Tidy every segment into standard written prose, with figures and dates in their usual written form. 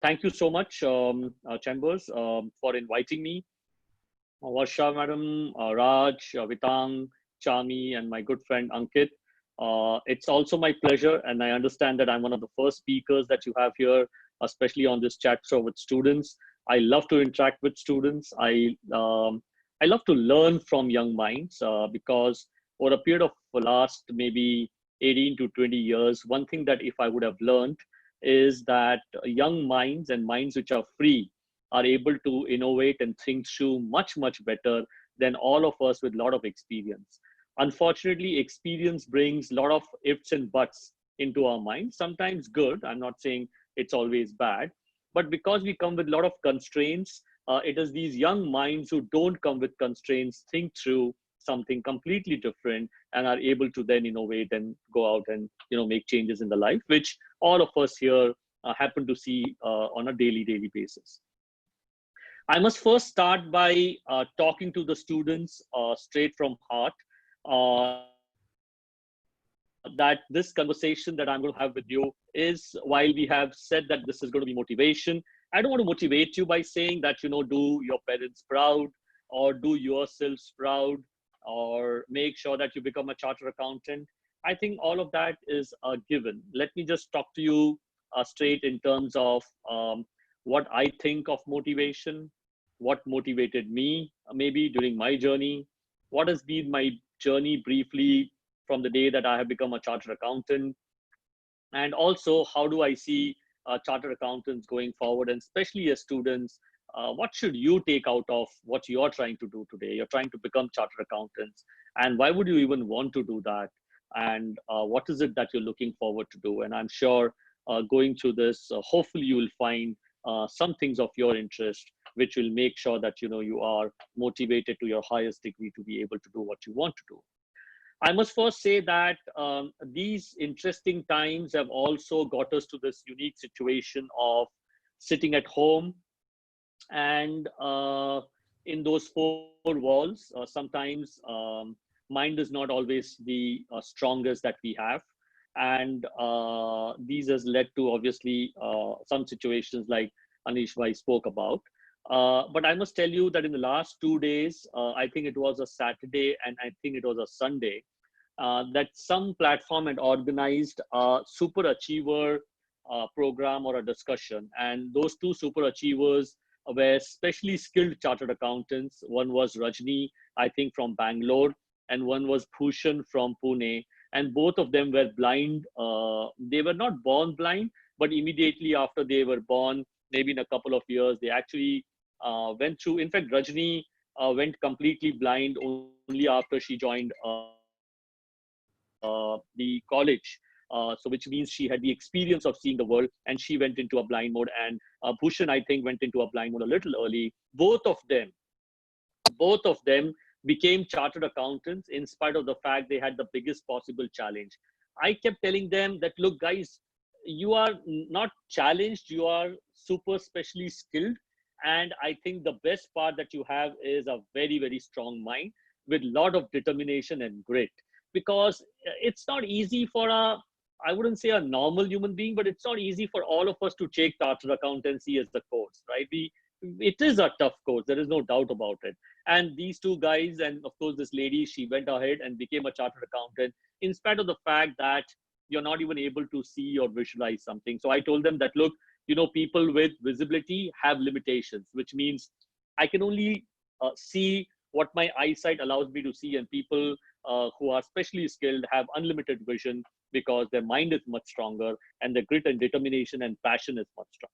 Thank you so much, Chambers, for inviting me. Varsha, madam, Raj, Vitang, Chami, and my good friend Ankit. It's also my pleasure, and I understand that I'm one of the first speakers that you have here, especially on this chat show with students. I love to interact with students. I love to learn from young minds because over a period of the last maybe 18 to 20 years, one thing that if I would have learned is that young minds and minds which are free are able to innovate and think through much better than all of us with a lot of experience. Unfortunately, experience brings a lot of ifs and buts into our minds, sometimes good. I'm not saying it's always bad, but because we come with a lot of constraints, it is these young minds who don't come with constraints, think through something completely different and are able to then innovate and go out and make changes in the life, which all of us here happen to see on a daily basis. I must first start by talking to the students straight from heart. That this conversation that I'm going to have with you is, while we have said that this is going to be motivation, I don't want to motivate you by saying that, do your parents proud or do yourselves proud or make sure that you become a chartered accountant. I think all of that is a given. Let me just talk to you straight in terms of what I think of motivation, what motivated me maybe during my journey, what has been my journey briefly from the day that I have become a chartered accountant, and also how do I see chartered accountants going forward, and especially as students, what should you take out of what you're trying to do today? You're trying to become chartered accountants, and why would you even want to do that? And what is it that you're looking forward to do? And I'm sure going through this, hopefully you will find some things of your interest, which will make sure that you are motivated to your highest degree to be able to do what you want to do. I must first say that these interesting times have also got us to this unique situation of sitting at home and in those four walls. Sometimes mind is not always the strongest that we have. And these has led to obviously some situations like Anish Bhai spoke about. But I must tell you that in the last 2 days, I think it was a Saturday and I think it was a Sunday, that some platform had organized a super achiever program or a discussion. And those two super achievers were specially skilled chartered accountants. One was Rajni, I think from Bangalore, and one was Bhushan from Pune. And both of them were blind. They were not born blind, but immediately after they were born, maybe in a couple of years, they actually went through. In fact, Rajni went completely blind only after she joined the college. So which means she had the experience of seeing the world, and she went into a blind mode. And Bhushan, I think, went into a blind mode a little early. Both of them became chartered accountants in spite of the fact they had the biggest possible challenge. I kept telling them that, look, guys, you are not challenged, you are super specially skilled. And I think the best part that you have is a very strong mind with a lot of determination and grit. Because it's not easy for I wouldn't say a normal human being, but it's not easy for all of us to take chartered accountancy as the course, right? It is a tough course. There is no doubt about it. And these two guys, and of course this lady, she went ahead and became a chartered accountant in spite of the fact that you're not even able to see or visualize something. So I told them that, look, people with visibility have limitations, which means I can only see what my eyesight allows me to see, and people who are specially skilled have unlimited vision because their mind is much stronger and their grit and determination and passion is much stronger.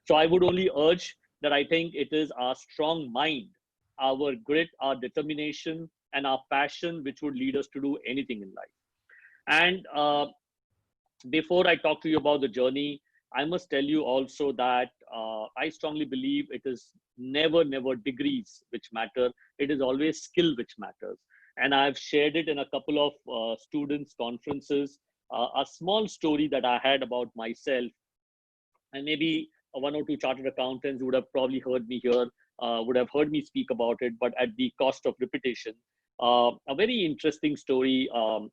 So I would only urge that I think it is our strong mind, our grit, our determination, and our passion which would lead us to do anything in life. And before I talk to you about the journey, I must tell you also that I strongly believe it is never degrees which matter. It is always skill which matters. And I've shared it in a couple of students' conferences. A small story that I had about myself, and maybe one or two chartered accountants would have probably heard me here, would have heard me speak about it, but at the cost of repetition. A very interesting story. I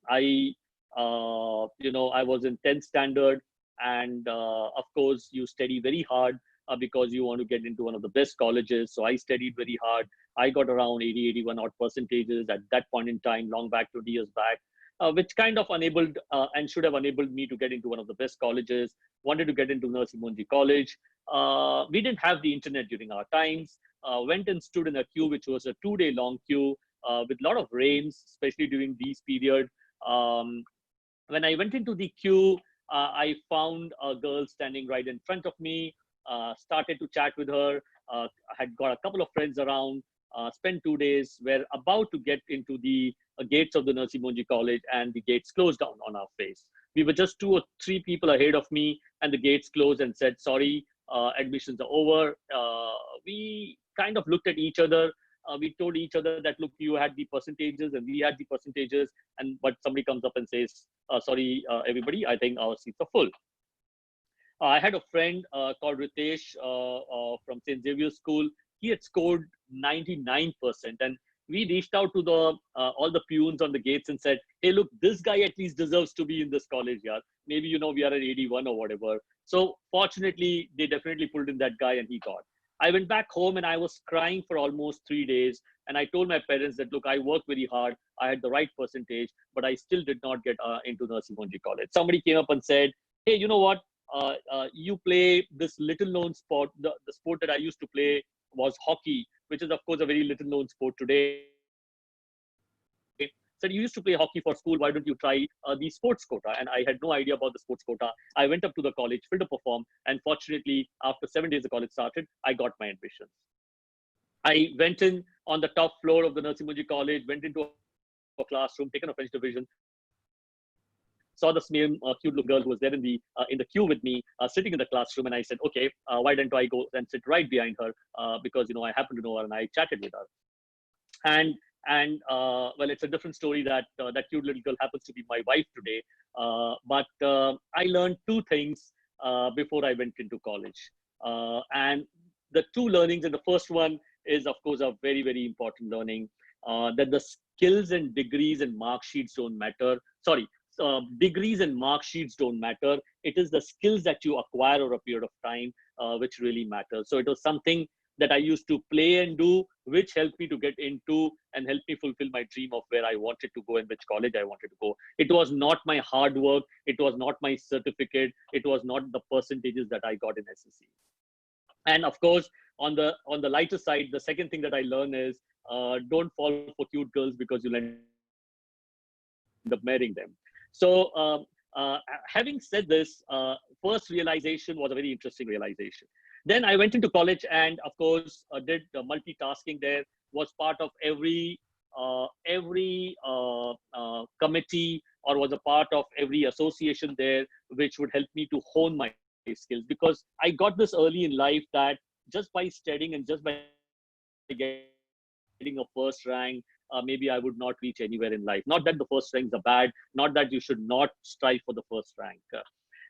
was in 10th standard, and of course you study very hard because you want to get into one of the best colleges. So I studied very hard. I got around 80, 81 odd percentages at that point in time, long back, 20 years back, which kind of enabled and should have enabled me to get into one of the best colleges. Wanted to get into Nursi Monji College. We didn't have the internet during our times. Went and stood in a queue, which was a 2-day long queue with a lot of rains, especially during these period. Um, when I went into the queue, I found a girl standing right in front of me, started to chat with her. I had got a couple of friends around, spent 2 days, were about to get into the gates of the Nursi Monji College, and the gates closed down on our face. We were just 2 or 3 people ahead of me, and the gates closed and said, sorry, admissions are over. We kind of looked at each other. We told each other that, look, you had the percentages and we had the percentages, and but somebody comes up and says, sorry, everybody, I think our seats are full. I had a friend called Ritesh from St. Xavier's School. He had scored 99%, and we reached out to the all the peons on the gates and said, hey, look, this guy at least deserves to be in this college. Yeah, maybe, you know, we are at 81 or whatever. So fortunately, they definitely pulled in that guy, and he got. I went back home and I was crying for almost 3 days. And I told my parents that, look, I worked very hard. I had the right percentage, but I still did not get into Nursi Monji College. Somebody came up and said, hey, you know what? You play this little known sport. The sport that I used to play was hockey, which is, of course, a very little known sport today. Said, you used to play hockey for school. Why don't you try the sports quota? And I had no idea about the sports quota. I went up to the college, filled a form, and fortunately, after 7 days the college started, I got my admission. I went in on the top floor of the Nursi Monji College, went into a classroom, taken a French division, saw the same cute little girl who was there in the queue with me, sitting in the classroom, and I said, okay, why don't I go and sit right behind her, because, you know, I happen to know her, and I chatted with her. And well, it's a different story that that cute little girl happens to be my wife today. But I learned 2 things before I went into college, and the 2 learnings, and the first one is, of course, a very, very important learning, that the skills and degrees and mark sheets don't matter. Sorry, degrees and mark sheets don't matter. It is the skills that you acquire over a period of time which really matters. So it was something that I used to play and do, which helped me to get into and helped me fulfill my dream of where I wanted to go and which college I wanted to go. It was not my hard work. It was not my certificate. It was not the percentages that I got in SSC. And of course, on the lighter side, the second thing that I learned is don't fall for cute girls, because you'll end up marrying them. So having said this, first realization was a very interesting realization. Then I went into college and, of course, did multitasking there, was part of every committee, or was a part of every association there, which would help me to hone my skills. Because I got this early in life that just by studying and just by getting a first rank, maybe I would not reach anywhere in life. Not that the first ranks are bad, not that you should not strive for the first rank.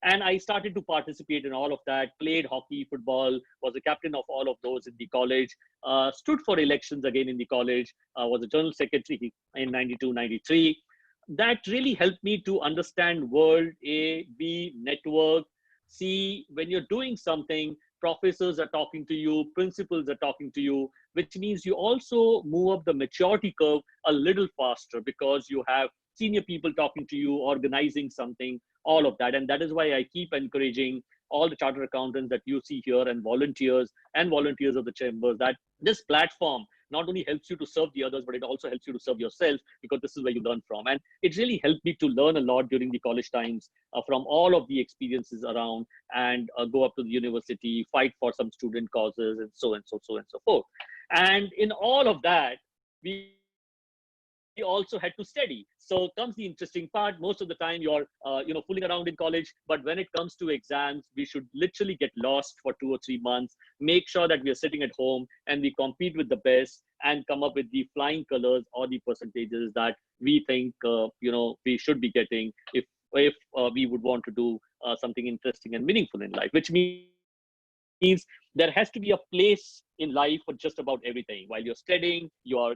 And I started to participate in all of that, played hockey, football, was a captain of all of those in the college, stood for elections again in the college, was a general secretary in 92, 93. That really helped me to understand world, A, B, network, C. When you're doing something, professors are talking to you, principals are talking to you, which means you also move up the maturity curve a little faster, because you have senior people talking to you, organizing something, all of that. And that is why I keep encouraging all the chartered accountants that you see here, and volunteers of the chambers, that this platform not only helps you to serve the others, but it also helps you to serve yourself, because this is where you learn from. And it really helped me to learn a lot during the college times from all of the experiences around, and go up to the university, fight for some student causes, and so and so and so forth. And in all of that, we also had to study. So comes the interesting part. Most of the time you're fooling around in college, but when it comes to exams, we should literally get lost for 2 or 3 months, make sure that we are sitting at home and we compete with the best and come up with the flying colors or the percentages that we think we should be getting if we would want to do something interesting and meaningful in life, which means there has to be a place in life for just about everything. While you're studying, you're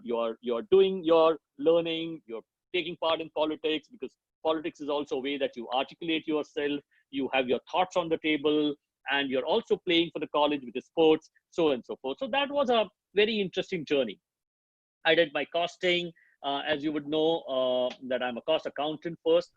doing your learning, you're taking part in politics, because politics is also a way that you articulate yourself. you have your thoughts on the table, and you're also playing for the college with the sports, so on and so forth. So that was a very interesting journey. I did my costing, as you would know, that I'm a cost accountant first.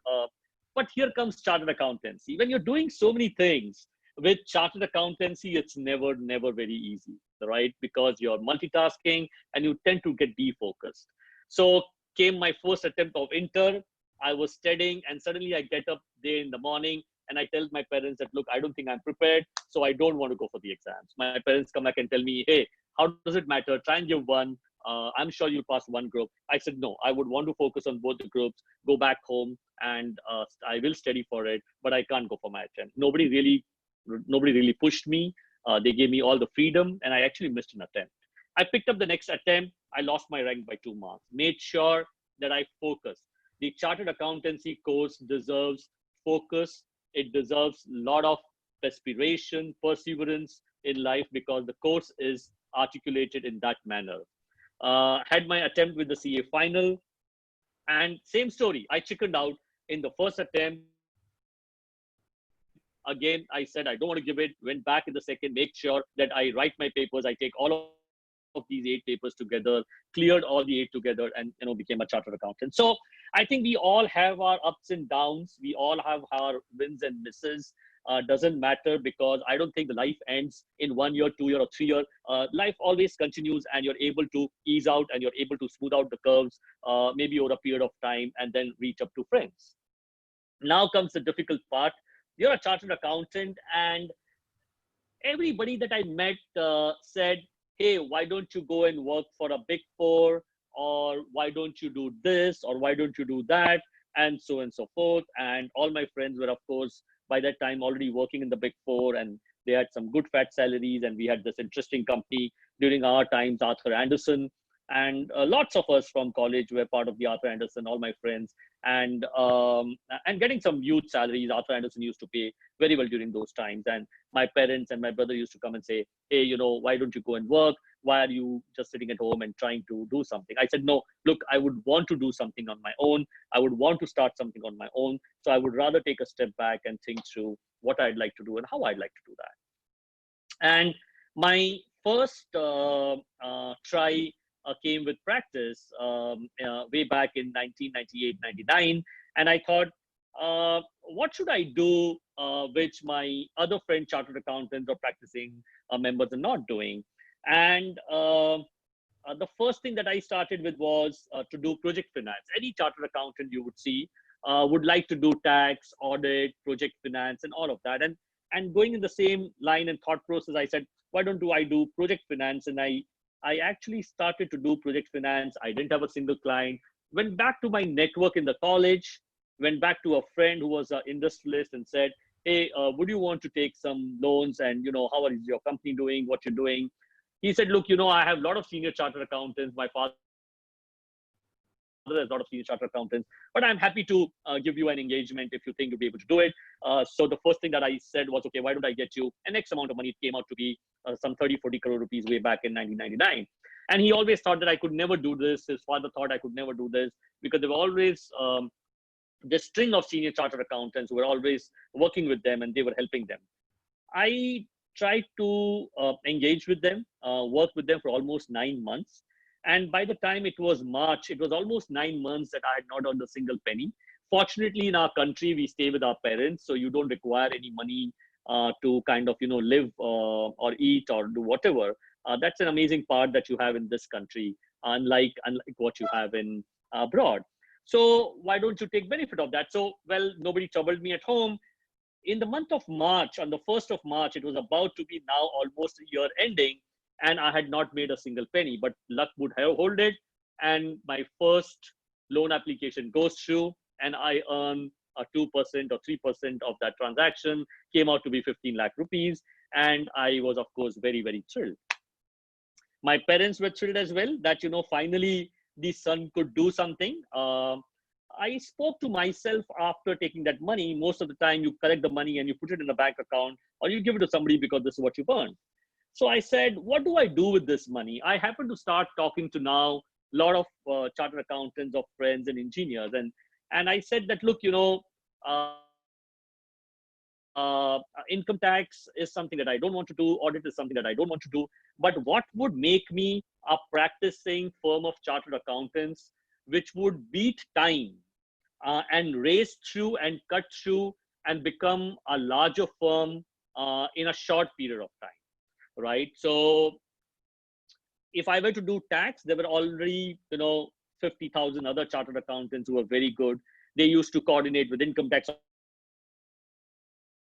But here comes chartered accountancy. When you're doing so many things with chartered accountancy, it's never very easy, right? Because you're multitasking and you tend to get defocused. So came my first attempt of inter. I was studying, and suddenly I get up there in the morning and I tell my parents that, look, I don't think I'm prepared, so I don't want to go for the exams. My parents come back and tell me, hey, how does it matter? Try and give one. I'm sure you'll pass one group. I said, no, I would want to focus on both the groups, go back home, and I will study for it, but I can't go for my attempt. Nobody really pushed me. They gave me all the freedom, and I actually missed an attempt. I picked up the next attempt. I lost my rank by 2 marks. Made sure that I focus. The chartered accountancy course deserves focus. It deserves a lot of perspiration, perseverance in life, because the course is articulated in that manner. Had my attempt with the CA final, and same story. I chickened out in the first attempt. Again, I said I don't want to give it. Went back in the second, make sure that I write my papers. I take all of these 8 papers together, cleared all the 8 together, and became a chartered accountant. So I think we all have our ups and downs. We all have our wins and misses. Doesn't matter, because I don't think the life ends in 1 year, 2 year, or 3 year. Life always continues, and you're able to ease out and you're able to smooth out the curves, maybe over a period of time, and then reach up to friends. Now comes the difficult part. You're a chartered accountant, and everybody that I met said, hey, why don't you go and work for a big four, or why don't you do this, or why don't you do that, and so on and so forth. And all my friends were, of course, by that time already working in the big four, and they had some good fat salaries, and we had this interesting company during our times, Arthur Andersen, and lots of us from college were part of the Arthur Andersen, all my friends, and getting some huge salaries. Arthur Andersen used to pay very well during those times, and my parents and my brother used to come and say, hey, why don't you go and work? Why are you just sitting at home and trying to do something? I said, no, look, I would want to do something on my own. I would want to start something on my own. So I would rather take a step back and think through what I'd like to do and how I'd like to do that. And my first try came with practice way back in 1998-99. And I thought, what should I do which my other friend chartered accountants or practicing members are not doing? And the first thing that I started with was to do project finance. Any chartered accountant you would see would like to do tax, audit, project finance, and all of that. And going in the same line and thought process, I said, why don't I do project finance? And I actually started to do project finance. I didn't have a single client. Went back to my network in the college, went back to a friend who was an industrialist and said, hey, would you want to take some loans? And, how is your company doing? What you're doing? He said, look, I have a lot of senior chartered accountants. My father has a lot of senior chartered accountants, but I'm happy to give you an engagement if you think you'll be able to do it. So the first thing that I said was, okay, why don't I get you an X amount of money? It came out to be some 30-40 crore rupees way back in 1999. And he always thought that I could never do this. His father thought I could never do this, because there were always this string of senior chartered accountants who were always working with them, and they were helping them. I tried to engage with them, work with them for almost 9 months. And by the time it was March, it was almost 9 months that I had not earned a single penny. Fortunately, in our country, we stay with our parents, so you don't require any money to kind of, live or eat or do whatever. That's an amazing part that you have in this country, unlike what you have in abroad. So why don't you take benefit of that? So, well, nobody troubled me at home. In the month of March, on the 1st of March, it was about to be now almost a year ending, and I had not made a single penny, but luck would have hold it. And my first loan application goes through, and I earn a 2% or 3% of that transaction. Came out to be 15 lakh rupees. And I was, of course, very, very thrilled. My parents were thrilled as well that, finally the son could do something. I spoke to myself after taking that money. Most of the time you collect the money and you put it in a bank account, or you give it to somebody because this is what you've earned. So I said, what do I do with this money? I happen to start talking to now a lot of chartered accountants of friends and engineers. And I said that, look, income tax is something that I don't want to do. Audit is something that I don't want to do. But what would make me a practicing firm of chartered accountants, which would beat time and race through and cut through and become a larger firm in a short period of time, right? So if I were to do tax, there were already, 50,000 other chartered accountants who were very good. They used to coordinate with income tax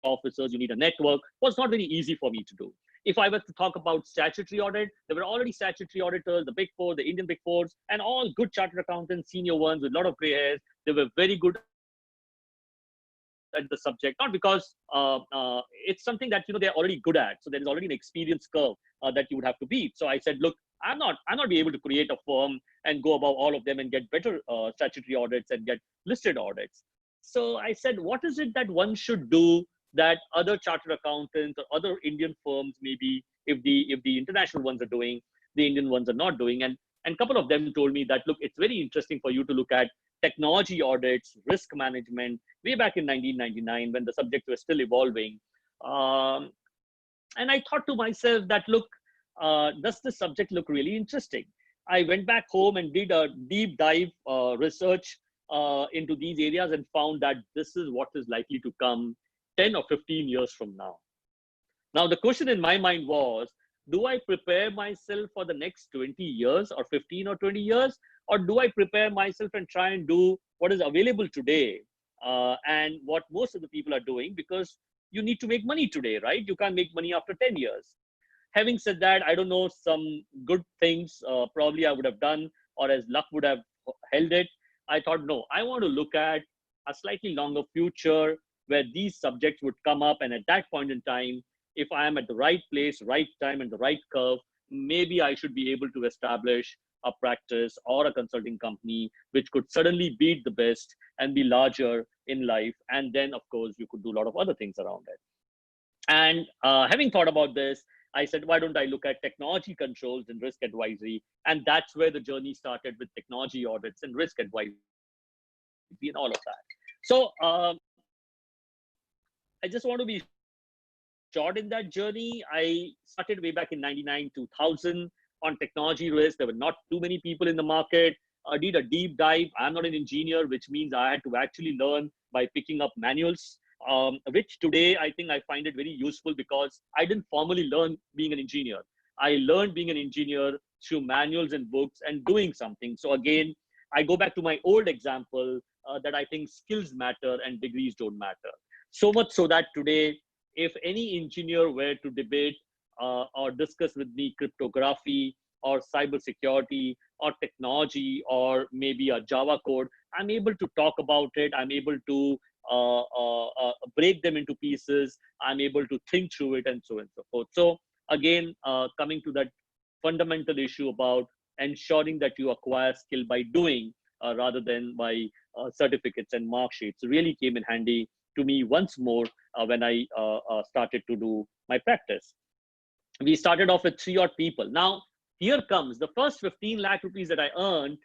officers. You need a network. It was not very easy for me to do. If I were to talk about statutory audit, there were already statutory auditors, the Big Four, the Indian Big Fours, and all good chartered accountants, senior ones with a lot of gray hairs. They were very good at the subject, not because it's something that they're already good at. So there is already an experience curve that you would have to beat. So I said, look, I'm not be able to create a firm and go above all of them and get better statutory audits and get listed audits. So I said, what is it that one should do that other chartered accountants or other Indian firms, maybe if the international ones are doing, the Indian ones are not doing? And a couple of them told me that, look, it's very interesting for you to look at technology audits, risk management, way back in 1999 when the subjects were still evolving. And I thought to myself that, look, does this subject look really interesting? I went back home and did a deep dive research into these areas and found that this is what is likely to come 10 or 15 years from now. Now, the question in my mind was, do I prepare myself for the next 20 years or 15 or 20 years? Or do I prepare myself and try and do what is available today and what most of the people are doing? Because you need to make money today, right? You can't make money after 10 years. Having said that, I don't know, some good things probably I would have done, or as luck would have held it. I thought, no, I want to look at a slightly longer future where these subjects would come up. And at that point in time, if I am at the right place, right time, and the right curve, maybe I should be able to establish a practice or a consulting company which could suddenly beat the best and be larger in life. And then, of course, you could do a lot of other things around it. And having thought about this, I said, why don't I look at technology controls and risk advisory? And that's where the journey started, with technology audits and risk advisory and all of that. So I just want to be short in that journey. I started way back in 99, 2000 on technology risk. There were not too many people in the market. I did a deep dive. I'm not an engineer, which means I had to actually learn by picking up manuals, which today I think I find it very useful because I didn't formally learn being an engineer. I learned being an engineer through manuals and books and doing something. So again, I go back to my old example that I think skills matter and degrees don't matter. So much so that today, if any engineer were to debate or discuss with me cryptography or cybersecurity or technology or maybe a Java code, I'm able to talk about it. I'm able to break them into pieces. I'm able to think through it and so on and so forth. So again, coming to that fundamental issue about ensuring that you acquire skill by doing rather than by certificates and mark sheets really came in handy to me once more when I started to do my practice. We started off with 3 odd people. Now, here comes the first 15 lakh rupees that I earned.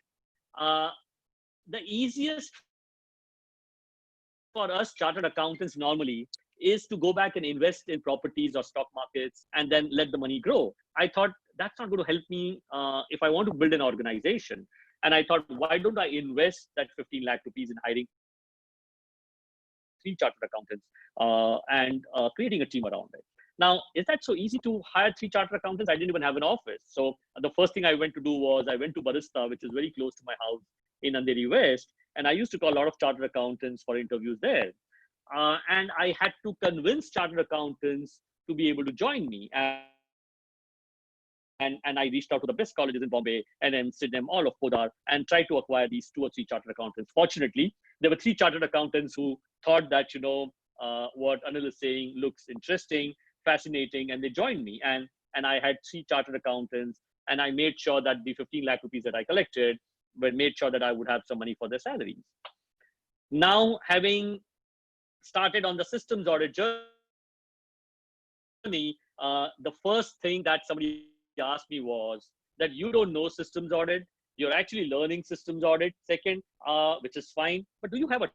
The easiest for us chartered accountants normally is to go back and invest in properties or stock markets and then let the money grow. I thought that's not going to help me if I want to build an organization. And I thought, why don't I invest that 15 lakh rupees in hiring 3 chartered accountants and creating a team around it. Now, is that so easy to hire 3 chartered accountants? I didn't even have an office. So the first thing I went to do was I went to Barista, which is very close to my house in Andheri West. And I used to call a lot of chartered accountants for interviews there. And I had to convince chartered accountants to be able to join me. And I reached out to the best colleges in Bombay, NM, Sidney, all of Podar, and tried to acquire these 2 or 3 chartered accountants. Fortunately, there were 3 chartered accountants who thought that, what Anil is saying looks interesting, fascinating, and they joined me. And I had 3 chartered accountants, and I made sure that the 15 lakh rupees that I collected made sure that I would have some money for their salaries. Now, having started on the systems audit journey, the first thing that somebody asked me was that you don't know systems audit. You're actually learning systems audit. Second, which is fine, but do you have a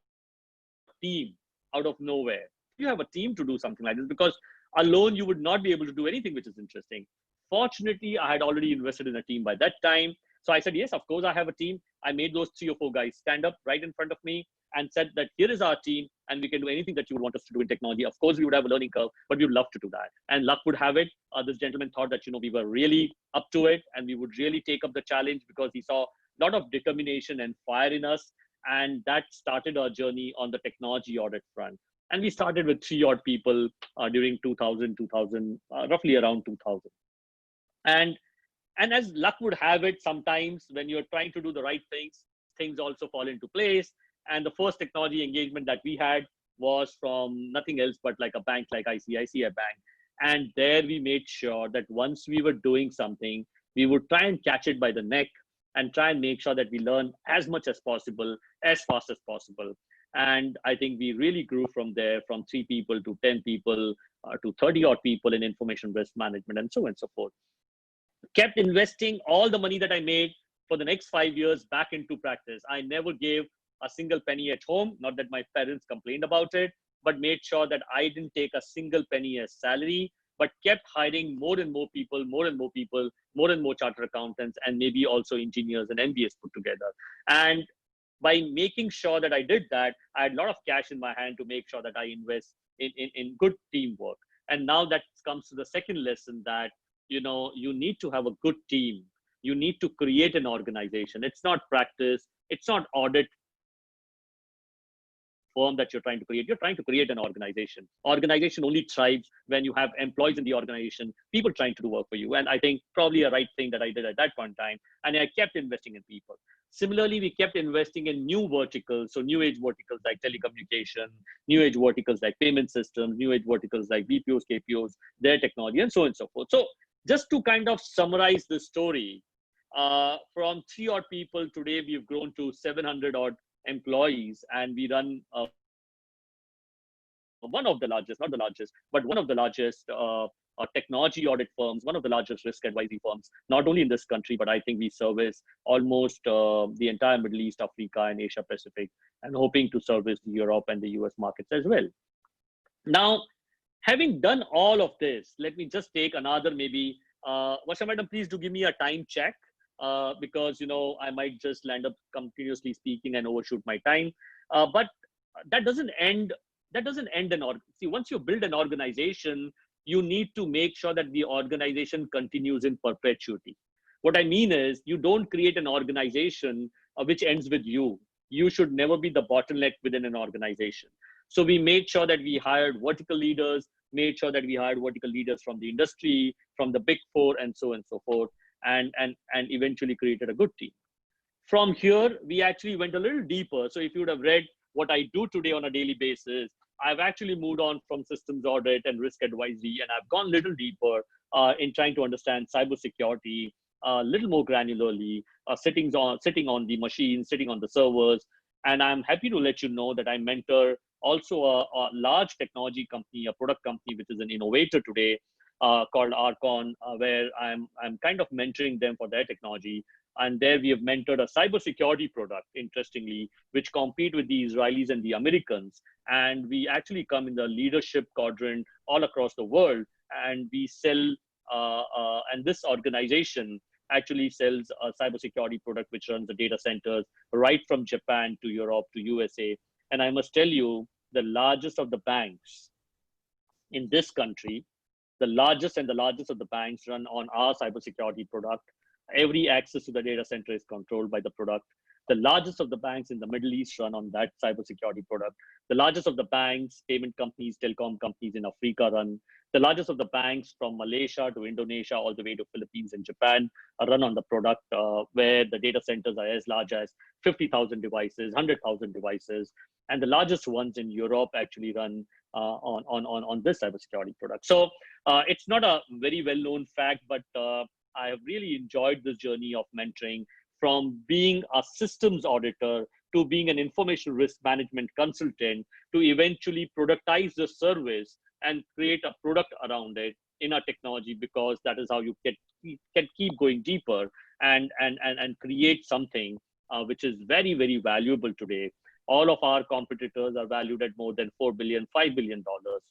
team out of nowhere? you have a team to do something like this, because alone you would not be able to do anything which is interesting. Fortunately, I had already invested in a team by that time. So I said, yes, of course, I have a team. I made those 3 or 4 guys stand up right in front of me and said that here is our team and we can do anything that you would want us to do in technology. Of course, we would have a learning curve, but we would love to do that. And luck would have it. This gentleman thought that, we were really up to it and we would really take up the challenge, because he saw a lot of determination and fire in us. And that started our journey on the technology audit front. And we started with 3 odd people during 2000, roughly around 2000. And as luck would have it, sometimes when you're trying to do the right things also fall into place. And the first technology engagement that we had was from nothing else but like a bank like ICICI Bank. And there we made sure that once we were doing something, we would try and catch it by the neck and try and make sure that we learn as much as possible, as fast as possible. And I think we really grew from there, from 3 people to 10 people to 30 odd people in information risk management and so on and so forth. Kept investing all the money that I made for the next 5 years back into practice. I never gave a single penny at home, not that my parents complained about it, but made sure that I didn't take a single penny as salary, but kept hiring more and more people, more and more people, more and more chartered accountants, and maybe also engineers and MBAs put together. And by making sure that I did that, I had a lot of cash in my hand to make sure that I invest in good teamwork. And now that comes to the second lesson, that you need to have a good team. You need to create an organization. It's not practice, it's not audit firm that you're trying to create. You're trying to create an organization. Organization only thrives when you have employees in the organization, people trying to do work for you. And I think probably a right thing that I did at that point in time. And I kept investing in people. Similarly, we kept investing in new verticals. So new age verticals like telecommunication, new age verticals like payment systems, new age verticals like BPOs, KPOs, their technology, and so on and so forth. So just to kind of summarize the story, from 3 odd people, today we've grown to 700 odd employees, and we run one of the largest, not the largest, but one of the largest technology audit firms, one of the largest risk advisory firms, not only in this country, but I think we service almost the entire Middle East, Africa, and Asia Pacific, and hoping to service Europe and the US markets as well. Now, having done all of this, let me just take another maybe, Vasha Madam, please do give me a time check. Because I might just land up continuously speaking and overshoot my time. But that doesn't end. See, once you build an organization, you need to make sure that the organization continues in perpetuity. What I mean is, you don't create an organization which ends with you. You should never be the bottleneck within an organization. So we made sure that we hired vertical leaders, made sure that we hired vertical leaders from the industry, from the Big Four, and so on and so forth. And eventually created a good team. From here, we actually went a little deeper. So if you would have read what I do today on a daily basis, I've actually moved on from systems audit and risk advisory, and I've gone a little deeper in trying to understand cybersecurity a little more granularly, sitting on the machines, sitting on the servers. And I'm happy to let you know that I mentor also a large technology company, a product company, which is an innovator today, called Archon, where I'm kind of mentoring them for their technology. And there we have mentored a cybersecurity product, interestingly, which compete with the Israelis and the Americans. And we actually come in the leadership quadrant all across the world. And we sell, and this organization actually sells a cybersecurity product which runs the data centers right from Japan to Europe to USA. And I must tell you, the largest of the banks in this country, the largest of the banks run on our cybersecurity product. Every access to the data center is controlled by the product. The largest of the banks in the Middle East run on that cybersecurity product. The largest of the banks, payment companies, telecom companies in Africa run. The largest of the banks from Malaysia to Indonesia, all the way to Philippines and Japan, run on the product, where the data centers are as large as 50,000 devices, 100,000 devices. And the largest ones in Europe actually run on this cybersecurity product. So it's not a very well-known fact, but I have really enjoyed this journey of mentoring, from being a systems auditor to being an information risk management consultant, to eventually productize the service and create a product around it in a technology, because that is how you can keep going deeper and create something which is very, very valuable today. All of our competitors are valued at more than $4 billion, $5 billion.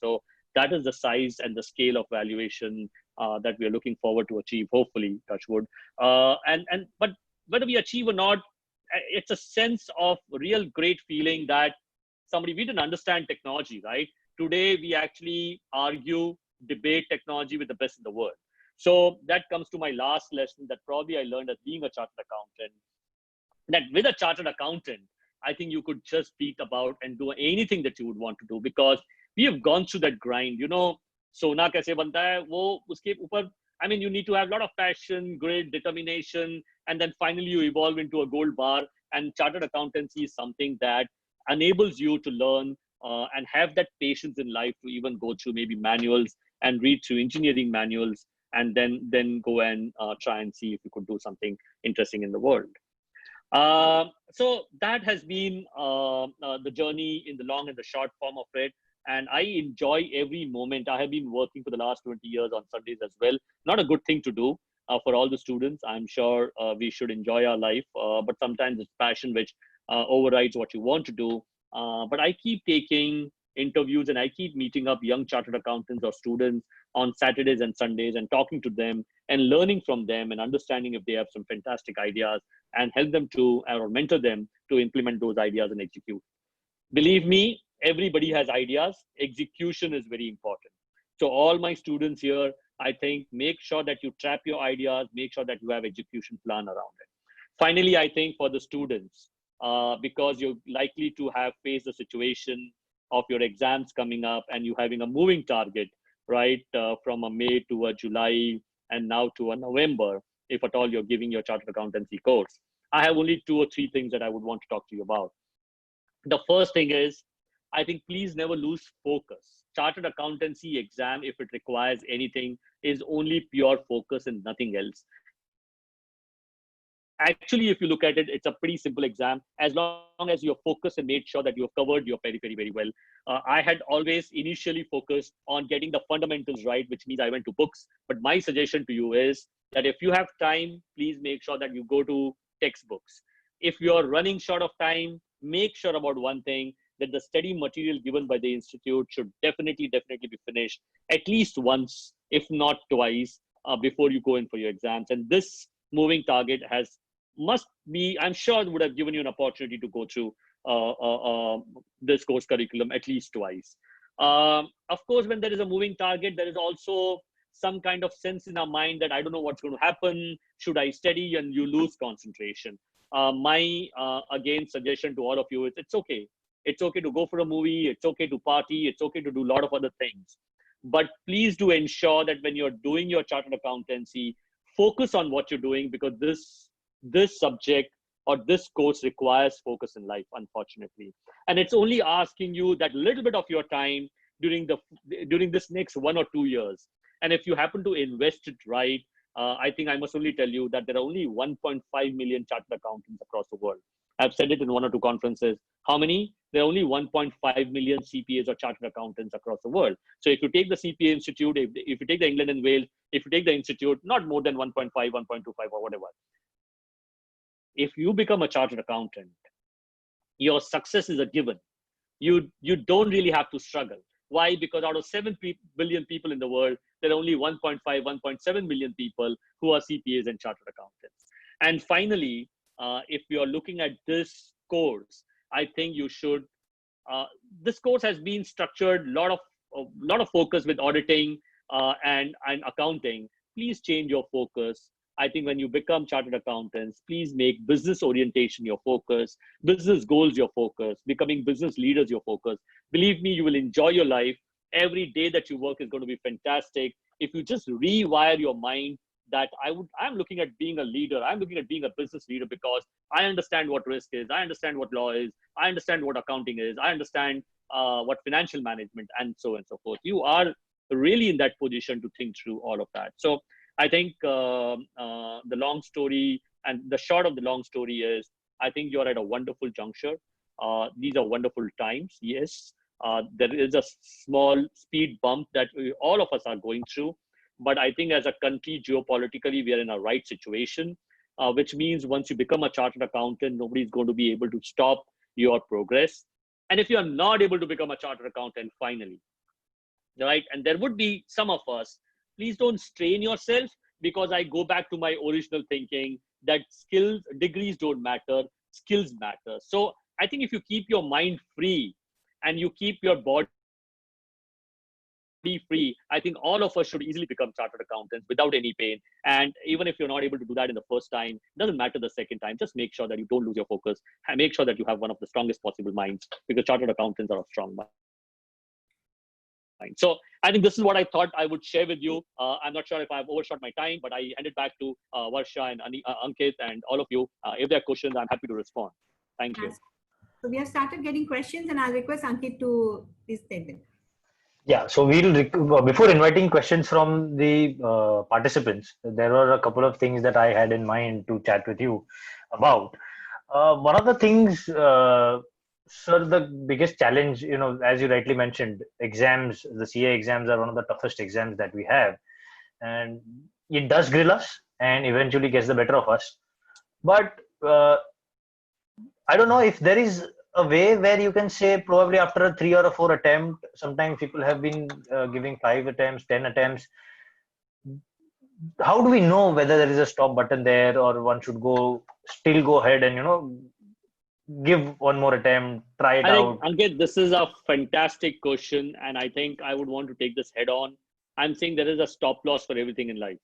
So that is the size and the scale of valuation that we are looking forward to achieve, hopefully, touch wood. But whether we achieve or not, it's a sense of real great feeling that we didn't understand technology, right? Today, we actually argue, debate technology with the best in the world. So that comes to my last lesson that probably I learned as being a chartered accountant, that with a chartered accountant, I think you could just beat about and do anything that you would want to do, because we have gone through that grind. Sona kaise banta hai, wo uske upar, I mean, you need to have a lot of passion, grit, determination, and then finally you evolve into a gold bar. And chartered accountancy is something that enables you to learn and have that patience in life to even go through maybe manuals and read through engineering manuals, and then go and try and see if you could do something interesting in the world. So that has been the journey in the long and the short form of it. And I enjoy every moment. I have been working for the last 20 years on Sundays as well. Not a good thing to do for all the students. I'm sure we should enjoy our life, but sometimes it's passion which overrides what you want to do. But I keep taking interviews and I keep meeting up young chartered accountants or students on Saturdays and Sundays and talking to them and learning from them and understanding if they have some fantastic ideas, and help them to, or mentor them to implement those ideas and execute. Believe me, everybody has ideas. Execution is very important. So all my students here, I think, make sure that you trap your ideas, make sure that you have execution plan around it. Finally, I think for the students, because you're likely to have faced the situation of your exams coming up and you having a moving target, right, from a May to a July and now to a November, if at all you're giving your chartered accountancy course. I have only 2 or 3 things that I would want to talk to you about. The first thing is, I think please never lose focus. Chartered accountancy exam, if it requires anything, is only pure focus and nothing else. Actually, if you look at it, it's a pretty simple exam, as long as you're focused and made sure that you have covered your periphery very well. I had always initially focused on getting the fundamentals right, which means I went to books. But my suggestion to you is that if you have time, please make sure that you go to textbooks. If you're running short of time, make sure about one thing, that the study material given by the institute should definitely be finished at least once, if not twice, before you go in for your exams. And this moving target must be, I'm sure it would have given you an opportunity to go through this course curriculum at least twice. Of course, when there is a moving target, there is also some kind of sense in our mind that I don't know what's going to happen. Should I study? And you lose concentration. My, again, suggestion to all of you is it's okay. It's okay to go for a movie. It's okay to party. It's okay to do a lot of other things. But please do ensure that when you're doing your chartered accountancy, focus on what you're doing, because this subject or this course requires focus in life, unfortunately. And it's only asking you that little bit of your time during this next 1 or 2 years. And if you happen to invest it right, I think I must only tell you that there are only 1.5 million chartered accountants across the world. I've said it in 1 or 2 conferences. How many? There are only 1.5 million CPAs or chartered accountants across the world. So if you take the CPA Institute, if you take the England and Wales, if you take the institute, not more than 1.5, 1.25 or whatever. If you become a chartered accountant, your success is a given. You don't really have to struggle. Why? Because out of 7 billion people in the world, there are only 1.5, 1.7 million people who are CPAs and chartered accountants. And finally, if you're looking at this course, I think you should, this course has been structured, a lot of focus with auditing and accounting. Please change your focus. I think when you become chartered accountants, please make business orientation your focus, business goals your focus, becoming business leaders your focus. Believe me, you will enjoy your life. Every day that you work is going to be fantastic. If you just rewire your mind that I'm looking at being a leader, I'm looking at being a business leader because I understand what risk is, I understand what law is, I understand what accounting is, I understand what financial management and so on and so forth. You are really in that position to think through all of that. So I think the long story and the short of the long story is, I think you're at a wonderful juncture. These are wonderful times. Yes, there is a small speed bump that all of us are going through. But I think as a country, geopolitically, we are in a right situation, which means once you become a chartered accountant, nobody's going to be able to stop your progress. And if you are not able to become a chartered accountant finally, right, and there would be some of us, please don't strain yourself, because I go back to my original thinking that skills, degrees don't matter, skills matter. So I think if you keep your mind free and you keep your body free, I think all of us should easily become chartered accountants without any pain. And even if you're not able to do that in the first time, doesn't matter the second time. Just make sure that you don't lose your focus and make sure that you have one of the strongest possible minds, because chartered accountants are a strong mind. So I think this is what I thought I would share with you. I'm not sure if I've overshot my time, but I hand it back to Varsha and Ankit and all of you. If there are questions, I'm happy to respond. Thank you. So we have started getting questions, and I'll request Ankit to please take them. Yeah, so before inviting questions from the participants, there were a couple of things that I had in mind to chat with you about. One of the things, sir, the biggest challenge, as you rightly mentioned, exams, the CA exams are one of the toughest exams that we have. And it does grill us and eventually gets the better of us. But I don't know if there is a way where you can say probably after a 3 or a 4 attempt, sometimes people have been giving 5 attempts, 10 attempts. How do we know whether there is a stop button there, or one should still go ahead and, give one more attempt, try it out? Ankit, this is a fantastic question. And I think I would want to take this head on. I'm saying there is a stop loss for everything in life,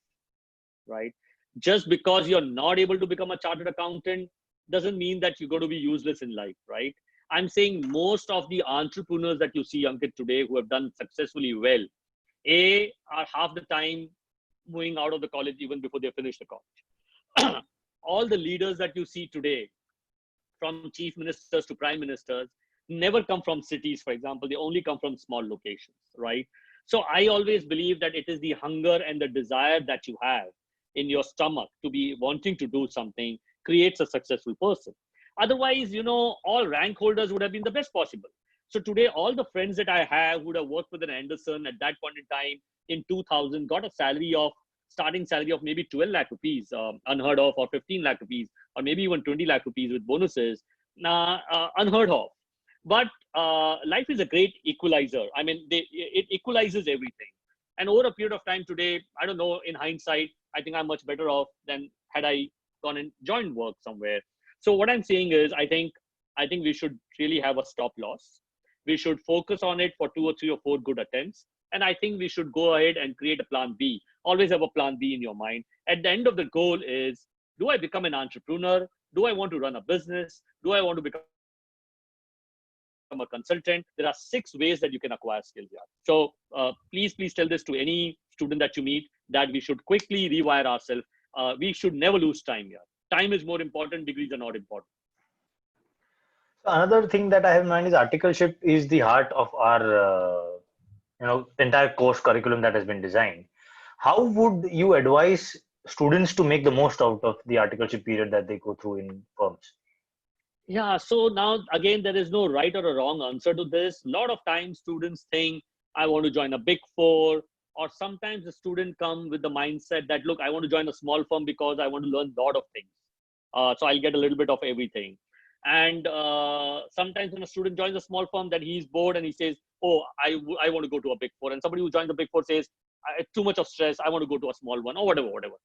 right? Just because you're not able to become a chartered accountant doesn't mean that you're going to be useless in life, right? I'm saying most of the entrepreneurs that you see, Ankit, today who have done successfully well, are half the time moving out of the college even before they finish the college. All the leaders that you see today, from chief ministers to prime ministers, never come from cities, for example. They only come from small locations, right? So I always believe that it is the hunger and the desire that you have in your stomach to be wanting to do something creates a successful person. Otherwise, all rank holders would have been the best possible. So today, all the friends that I have who would have worked with an Anderson at that point in time in 2000 got a starting salary of maybe 12 lakh rupees, unheard of, or 15 lakh rupees, or maybe even 20 lakh rupees with bonuses, unheard of. But life is a great equalizer. I mean, it equalizes everything. And over a period of time today, I don't know, in hindsight, I think I'm much better off than had I gone and joined work somewhere. So what I'm saying is, I think we should really have a stop loss. We should focus on it for 2 or 3 or 4 good attempts. And I think we should go ahead and create a plan B. Always have a plan B in your mind. At the end of the goal is, do I become an entrepreneur? Do I want to run a business? Do I want to become a consultant? There are 6 ways that you can acquire skills here. So please tell this to any student that you meet, that we should quickly rewire ourselves. We should never lose time here. Time is more important. Degrees are not important. So another thing that I have in mind is articleship is the heart of our entire course curriculum that has been designed. How would you advise students to make the most out of the articleship period that they go through in firms? Yeah, so now again, there is no right or a wrong answer to this. A lot of times students think, I want to join a big 4, or sometimes the student come with the mindset that, look, I want to join a small firm because I want to learn a lot of things. So I'll get a little bit of everything. And sometimes when a student joins a small firm, that he's bored and he says, oh, I want to go to a big 4. And somebody who joins the big 4 says, it's too much of stress, I want to go to a small one, or whatever.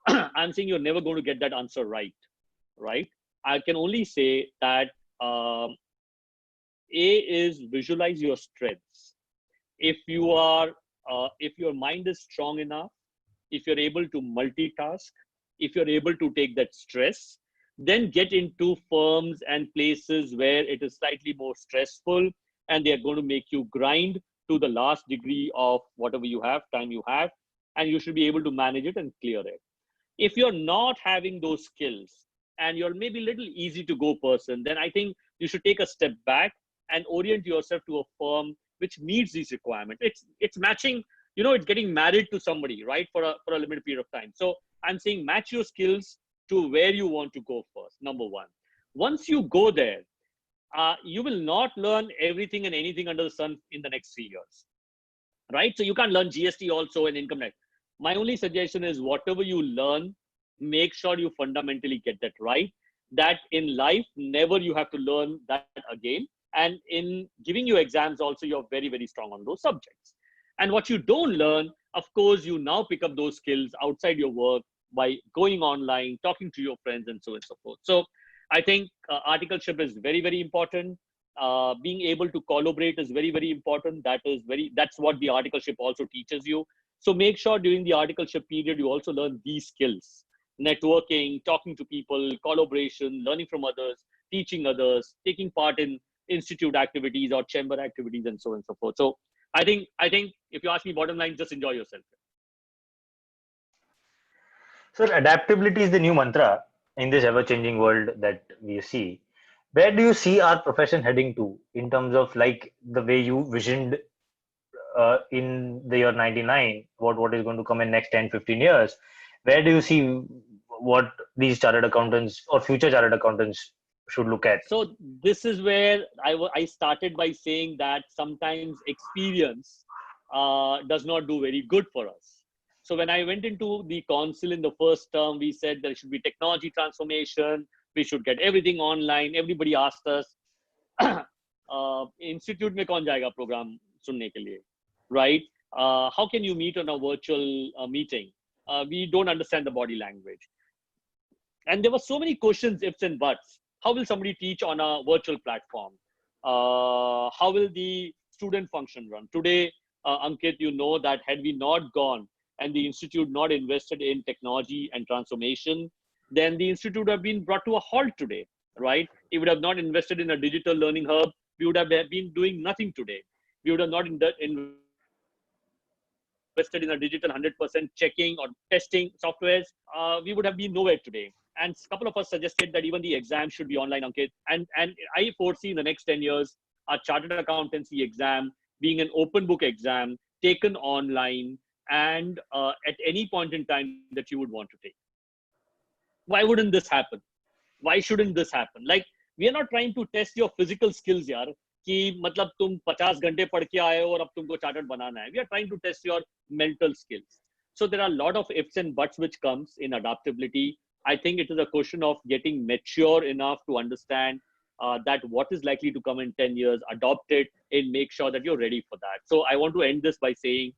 I'm saying you're never going to get that answer right? I can only say that A is visualize your strengths. If your mind is strong enough, if you're able to multitask, if you're able to take that stress, then get into firms and places where it is slightly more stressful and they're going to make you grind to the last degree of whatever time you have, and you should be able to manage it and clear it. If you're not having those skills and you're maybe a little easy to go person, then I think you should take a step back and orient yourself to a firm which meets these requirements. It's matching, it's getting married to somebody, right? For a limited period of time. So I'm saying match your skills to where you want to go first, number one. Once you go there, you will not learn everything and anything under the sun in the next 3 years, right? So you can't learn GST also and income tax. My only suggestion is whatever you learn, make sure you fundamentally get that right. that in life, never you have to learn that again. And in giving you exams also, you're very, very strong on those subjects. And what you don't learn, of course, you now pick up those skills outside your work by going online, talking to your friends, and so on and so forth. So I think articleship is very, very important. Being able to collaborate is very, very important. That's what the articleship also teaches you. So make sure during the articleship period, you also learn these skills: networking, talking to people, collaboration, learning from others, teaching others, taking part in institute activities or chamber activities, and so on and so forth. So I think if you ask me, bottom line, just enjoy yourself. So adaptability is the new mantra in this ever-changing world that we see. Where do you see our profession heading to in terms of like the way you visioned in the year 99, what is going to come in next 10, 15 years? Where do you see what these chartered accountants or future chartered accountants should look at? So this is where I started by saying that sometimes experience does not do very good for us. So when I went into the council in the first term, we said there should be technology transformation. We should get everything online. Everybody asked us, institute में कौन जाएगा program सुनने के लिए, right? How can you meet on a virtual meeting? We don't understand the body language. And there were so many questions, ifs and buts. How will somebody teach on a virtual platform? How will the student function run? Today, Ankit, you know that had we not gone and the institute not invested in technology and transformation, then the institute would have been brought to a halt today, right? It would have not invested in a digital learning hub. We would have been doing nothing today. We would have not invested in a digital 100% checking or testing softwares. We would have been nowhere today. And a couple of us suggested that even the exam should be online, Ankit. And I foresee in the next 10 years, our chartered accountancy exam being an open book exam taken online and at any point in time that you would want to take. Why wouldn't this happen? Why shouldn't this happen? Like, we are not trying to test your physical skills, yaar. कि मतलब तुम 50 घंटे पढ़ के आए हो और अब तुमको चार्टर्ड बनाना है. We are trying to test your mental skills. So there are a lot of ifs and buts which comes in adaptability. I think it is a question of getting mature enough to understand that what is likely to come in 10 years, adopt it, and make sure that you're ready for that. So I want to end this by saying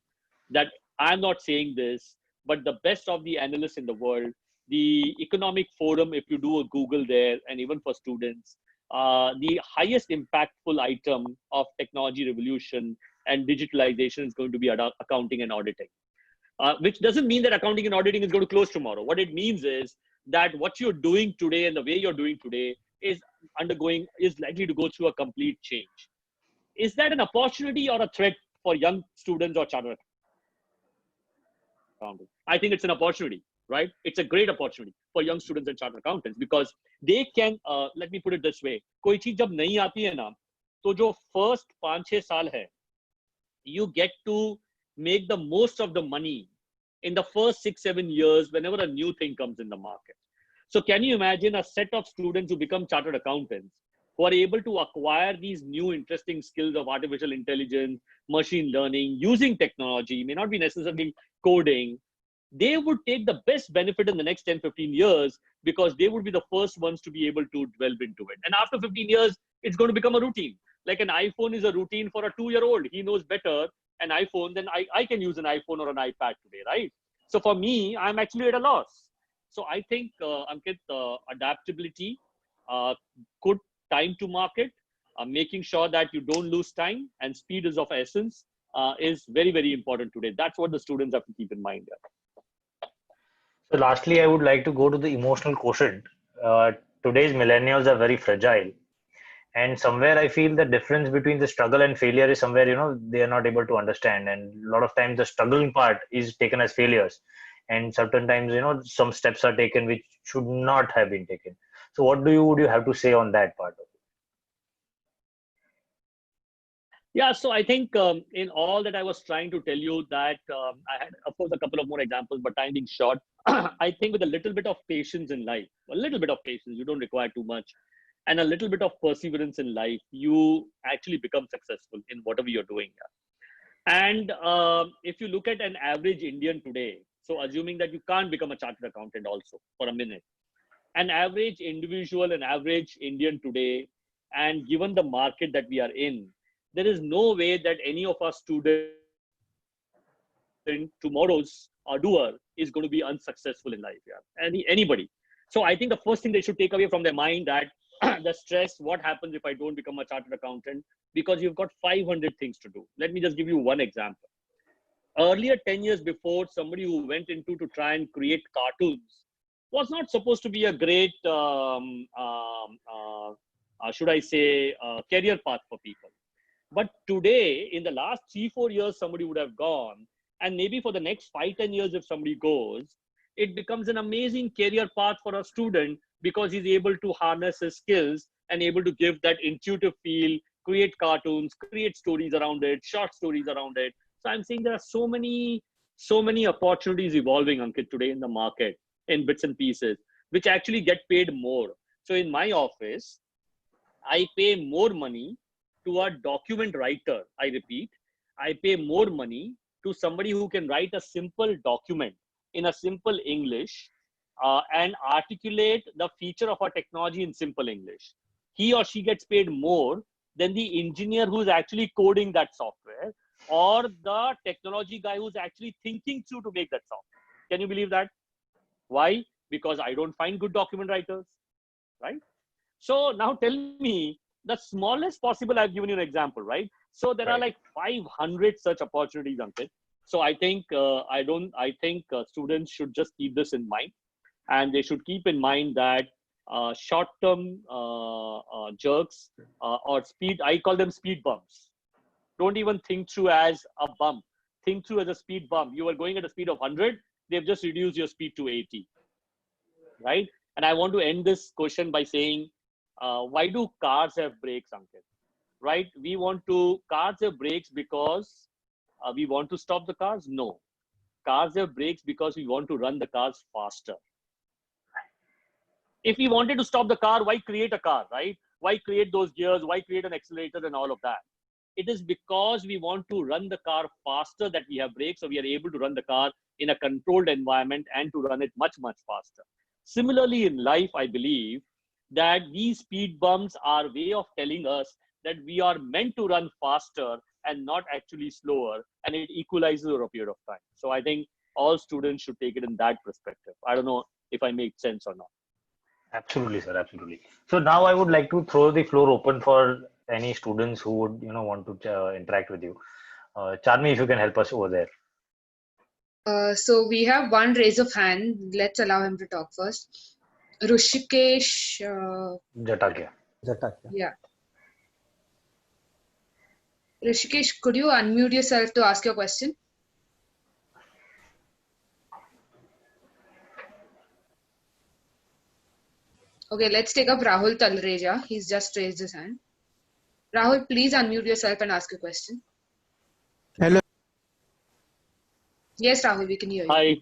that I'm not saying this, but the best of the analysts in the world, the Economic Forum, if you do a Google there, and even for students, the highest impactful item of technology revolution and digitalization is going to be accounting and auditing. Which doesn't mean that accounting and auditing is going to close tomorrow. What it means is that what you're doing today and the way you're doing today is likely to go through a complete change. Is that an opportunity or a threat for young students or chartered accountants? I think it's an opportunity, right? It's a great opportunity for young students and chartered accountants because they can, let me put it this way, कोई चीज जब नहीं आती है ना, तो जो first 5-6 साल है, you get to make the most of the money in the first 6-7 years whenever a new thing comes in the market. So can you imagine a set of students who become chartered accountants who are able to acquire these new interesting skills of artificial intelligence, machine learning, using technology, may not be necessarily coding. They would take the best benefit in the next 10-15 years because they would be the first ones to be able to delve into it. And after 15 years, it's going to become a routine. Like an iPhone is a routine for a 2-year-old. He knows better an iPhone than I can use an iPhone or an iPad today, right? So for me, I'm actually at a loss. So I think, Ankit, adaptability, good time to market, making sure that you don't lose time, and speed is of essence is very, very important today. That's what the students have to keep in mind. So lastly, I would like to go to the emotional quotient. Today's millennials are very fragile. And somewhere I feel the difference between the struggle and failure is somewhere, they are not able to understand. And a lot of times the struggling part is taken as failures. And certain times, some steps are taken which should not have been taken. So what would you have to say on that part of it? Yeah, so I think in all that I was trying to tell you that I had, of course, a couple of more examples, but time being short, I think with a little bit of patience in life, a little bit of patience, you don't require too much, and a little bit of perseverance in life, you actually become successful in whatever you're doing. And if you look at an average Indian today, so assuming that you can't become a chartered accountant also for a minute, An average individual, an average Indian today, and given the market that we are in, there is no way that any of our students, tomorrow's doer, is going to be unsuccessful in life. Yeah, anybody. So I think the first thing they should take away from their mind that the stress, what happens if I don't become a chartered accountant? Because you've got 500 things to do. Let me just give you one example. Earlier, 10 years before, somebody who went into to try and create cartoons was not supposed to be a great, should I say, career path for people. But today, in the last 3-4 years, somebody would have gone, and maybe for the next 5-10 years, if somebody goes, it becomes an amazing career path for a student because he's able to harness his skills and able to give that intuitive feel, create cartoons, create stories around it, short stories around it. So I'm saying there are so many opportunities evolving, Ankit, today in the market in bits and pieces, which actually get paid more. So in my office, I pay more money to a document writer. I repeat, I pay more money to somebody who can write a simple document in a simple English and articulate the feature of our technology in simple English. He or she gets paid more than the engineer who's actually coding that software or the technology guy who's actually thinking through to make that software. Can you believe that? Why? Because I don't find good document writers, right? So now tell me the smallest possible, I've given you an example, right? So there are like 500 such opportunities, Ankit. So I think students should just keep this in mind, and they should keep in mind that short-term jerks or speed, I call them speed bumps. Don't even think through as a bump. Think through as a speed bump. You were going at a speed of 100. They've just reduced your speed to 80, right? And I want to end this question by saying, why do cars have brakes, Ankit? Right? Cars have brakes because we want to stop the cars? No. Cars have brakes because we want to run the cars faster. If we wanted to stop the car, why create a car, right? Why create those gears? Why create an accelerator and all of that? It is because we want to run the car faster that we have brakes, so we are able to run the car in a controlled environment and to run it much, much faster. Similarly, in life, I believe that these speed bumps are a way of telling us that we are meant to run faster and not actually slower, and it equalizes over a period of time. So I think all students should take it in that perspective. I don't know if I make sense or not. Absolutely, sir. Absolutely. So now I would like to throw the floor open for any students who would, want to interact with you. Charmi, if you can help us over there. So we have one raise of hand. Let's allow him to talk first. Rushikesh. Jatakia. Yeah. Rishikesh, could you unmute yourself to ask your question? Okay, let's take up Rahul Talreja. He's just raised his hand. Rahul, please unmute yourself and ask your question. Hello. Yes, Rahul, we can hear you. Hi.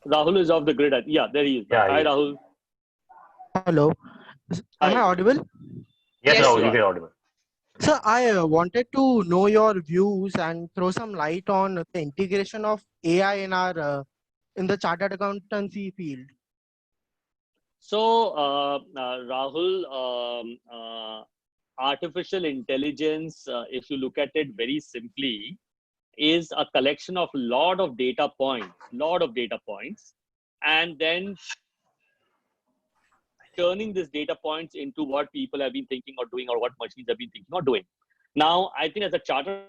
Rahul is off the grid. Yeah, there he is. Yeah, Hi, Rahul. Hello. Am I audible? Yes, Yes, Rahul, you you are. are audible. Sir, I wanted to know your views and throw some light on the integration of AI in our in the chartered accountancy field. So, Rahul, artificial intelligence, if you look at it very simply, is a collection of lot of data points, and then turning these data points into what people have been thinking or doing, or what machines have been thinking or doing. Now, I think as a chartered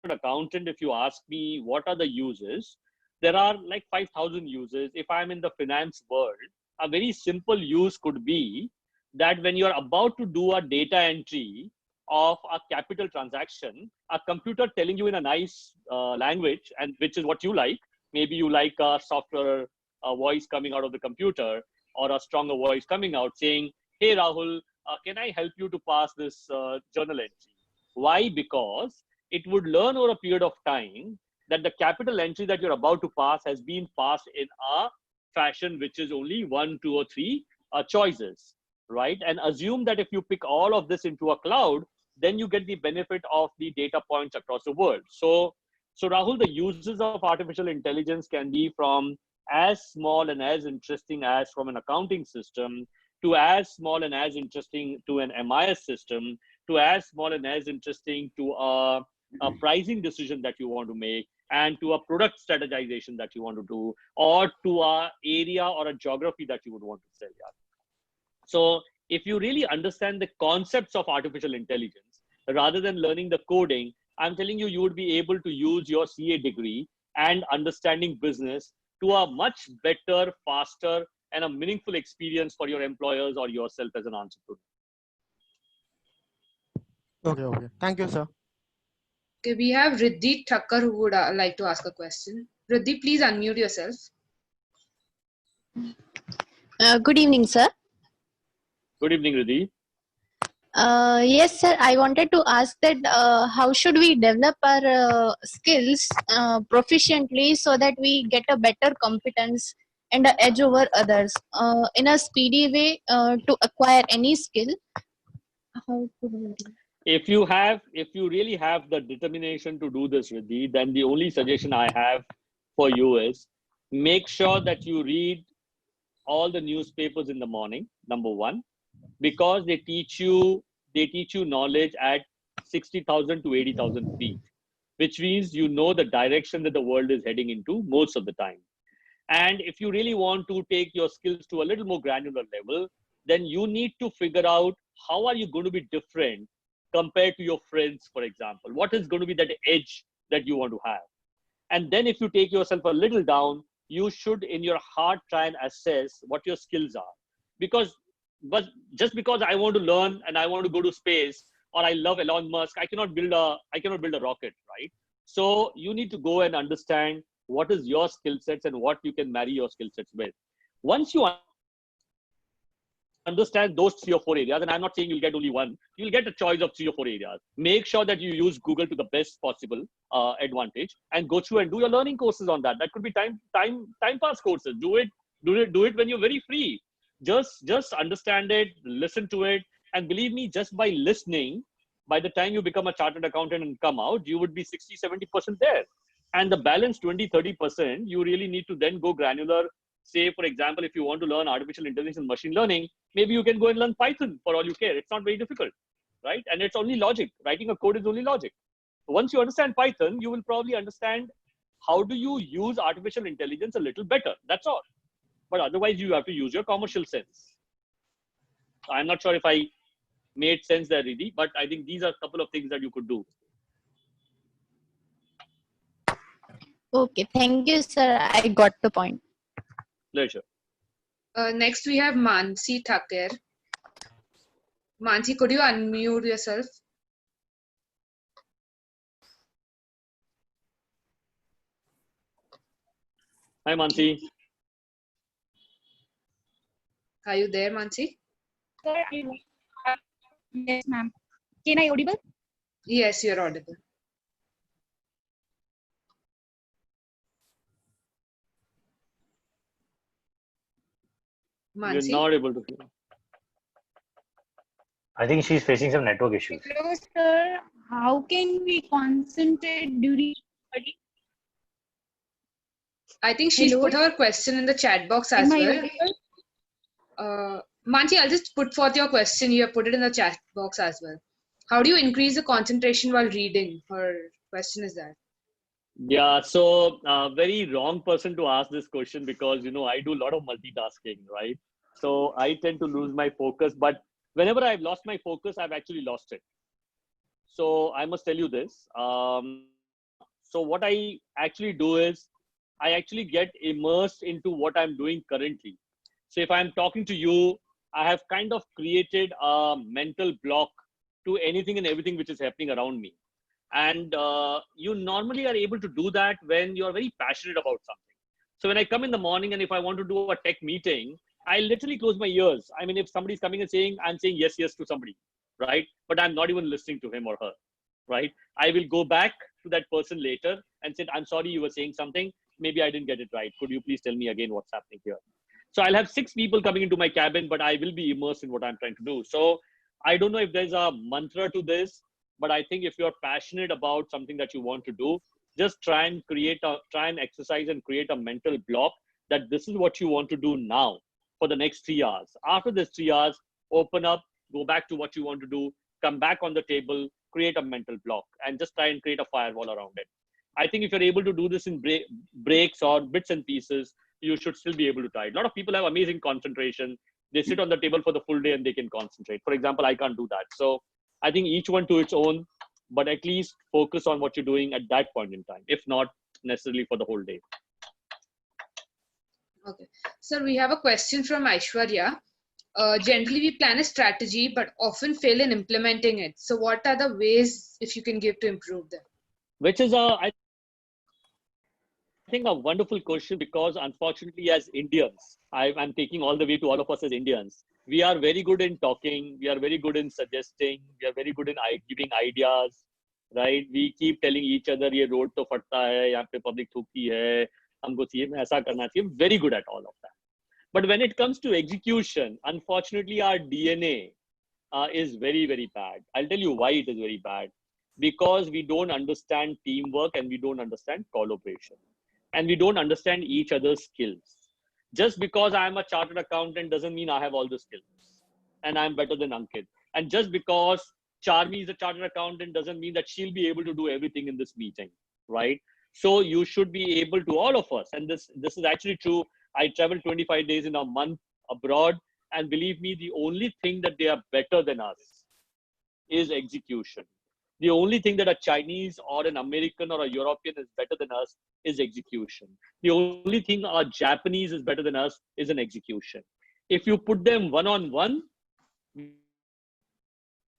accountant, if you ask me what are the uses, there are like 5,000 uses. If I'm in the finance world, a very simple use could be that when you're about to do a data entry of a capital transaction, a computer telling you in a nice language, and which is what you like. Maybe you like a softer voice coming out of the computer, or a stronger voice coming out saying, hey, Rahul, can I help you to pass this journal entry? Why? Because it would learn over a period of time that the capital entry that you're about to pass has been passed in a fashion which is only 1, 2, or 3 choices, right? And assume that if you pick all of this into a cloud, then you get the benefit of the data points across the world. So Rahul, the uses of artificial intelligence can be from as small and as interesting as from an accounting system, to as small and as interesting to an MIS system, to as small and as interesting to a pricing decision that you want to make, and to a product strategization that you want to do, or to a area or a geography that you would want to sell. Yeah. So if you really understand the concepts of artificial intelligence, rather than learning the coding, I'm telling you, you would be able to use your CA degree and understanding business to a much better, faster, and a meaningful experience for your employers or yourself as an entrepreneur. Okay. Thank you, sir. Okay, we have Riddhi Thakkar who would like to ask a question. Riddhi, please unmute yourself. Good evening, sir. Good evening, Riddhi. Yes, sir. I wanted to ask that how should we develop our skills proficiently so that we get a better competence and an edge over others in a speedy way to acquire any skill? How could we do? If you really have the determination to do this, Riddhi, then the only suggestion I have for you is make sure that you read all the newspapers in the morning, number one, because they teach you knowledge at 60,000 to 80,000 feet, which means you know the direction that the world is heading into most of the time. And if you really want to take your skills to a little more granular level, then you need to figure out how are you going to be different compared to your friends, for example. What is going to be that edge that you want to have? And then if you take yourself a little down, you should in your heart try and assess what your skills are. But just because I want to learn and I want to go to space, or I love Elon Musk, I cannot build a rocket, right? So you need to go and understand what is your skill sets and what you can marry your skill sets with. Once you understand those 3 or 4 areas, and I'm not saying you'll get only one, you'll get a choice of 3 or 4 areas. Make sure that you use Google to the best possible advantage, and go through and do your learning courses on that. That could be time pass courses. Do it when you're very free. Just understand it, listen to it, and believe me, just by listening, by the time you become a chartered accountant and come out, you would be 60-70% there. And the balance 20-30%, you really need to then go granular. Say, for example, if you want to learn artificial intelligence and machine learning, maybe you can go and learn Python for all you care. It's not very difficult, right? And it's only logic. Writing a code is only logic. Once you understand Python, you will probably understand how do you use artificial intelligence a little better. That's all. But otherwise, you have to use your commercial sense. I'm not sure if I made sense there, Riddhi, but I think these are a couple of things that you could do. Okay, thank you, sir. I got the point. Pleasure. Next, we have Mansi Thakkar. Mansi, could you unmute yourself? Hi, Mansi. Are you there, Mansi? Sir, yes, ma'am. Can I audible? Yes, you're audible. Mansi? You're not able to hear. I think she's facing some network issues. Hello, sir. How can we concentrate during study? I think she's Hello? put her question in the chat box as Am I well. audible? Mansi, I'll just put forth your question. You have put it in the chat box as well. How do you increase the concentration while reading? Her question is that. Yeah, so very wrong person to ask this question, because I do a lot of multitasking, right? So I tend to lose my focus, but whenever I've lost my focus, I've actually lost it. So I must tell you this. So what I actually do is I actually get immersed into what I'm doing currently. So if I'm talking to you, I have kind of created a mental block to anything and everything which is happening around me. And you normally are able to do that when you're very passionate about something. So when I come in the morning and if I want to do a tech meeting, I literally close my ears. I mean, if somebody's coming and saying, I'm saying yes to somebody, right? But I'm not even listening to him or her, right? I will go back to that person later and say, I'm sorry, you were saying something. Maybe I didn't get it right. Could you please tell me again what's happening here? So I'll have 6 people coming into my cabin, but I will be immersed in what I'm trying to do. So I don't know if there's a mantra to this, But I think if you're passionate about something that you want to do, just try and exercise and create a mental block that this is what you want to do now for the next 3 hours. After this 3 hours, open up, go back to what you want to do, come back on the table, create a mental block, and just try and create a firewall around it. I think if you're able to do this in breaks or bits and pieces, you should still be able to try. A lot of people have amazing concentration. They sit on the table for the full day and they can concentrate. For example, I can't do that. So I think each one to its own, but at least focus on what you're doing at that point in time, if not necessarily for the whole day. Okay. Sir, we have a question from Aishwarya. Generally, we plan a strategy, but often fail in implementing it. So what are the ways, if you can give, to improve them? Which is, I think, a wonderful question, because unfortunately, as Indians, I'm taking all the way to all of us as Indians, we are very good in talking, we are very good in suggesting, we are very good in giving ideas, right? We keep telling each other, ये road तो फटता है, यहाँ पे public थूकती है, हमको चाहिए, मैं ऐसा करना चाहिए. Very good at all of that. But when it comes to execution, unfortunately, our DNA is very, very bad. I'll tell you why it is very bad. Because we don't understand teamwork and we don't understand collaboration. And we don't understand each other's skills. Just because I'm a chartered accountant doesn't mean I have all the skills and I'm better than Ankit. And just because Charmi is a chartered accountant doesn't mean that she'll be able to do everything in this meeting, right? So you should be able to, all of us, and this is actually true. I travel 25 days in a month abroad, and believe me, the only thing that they are better than us is execution. The only thing that a Chinese or an American or a European is better than us is execution. The only thing a Japanese is better than us is an execution. If you put them one-on-one,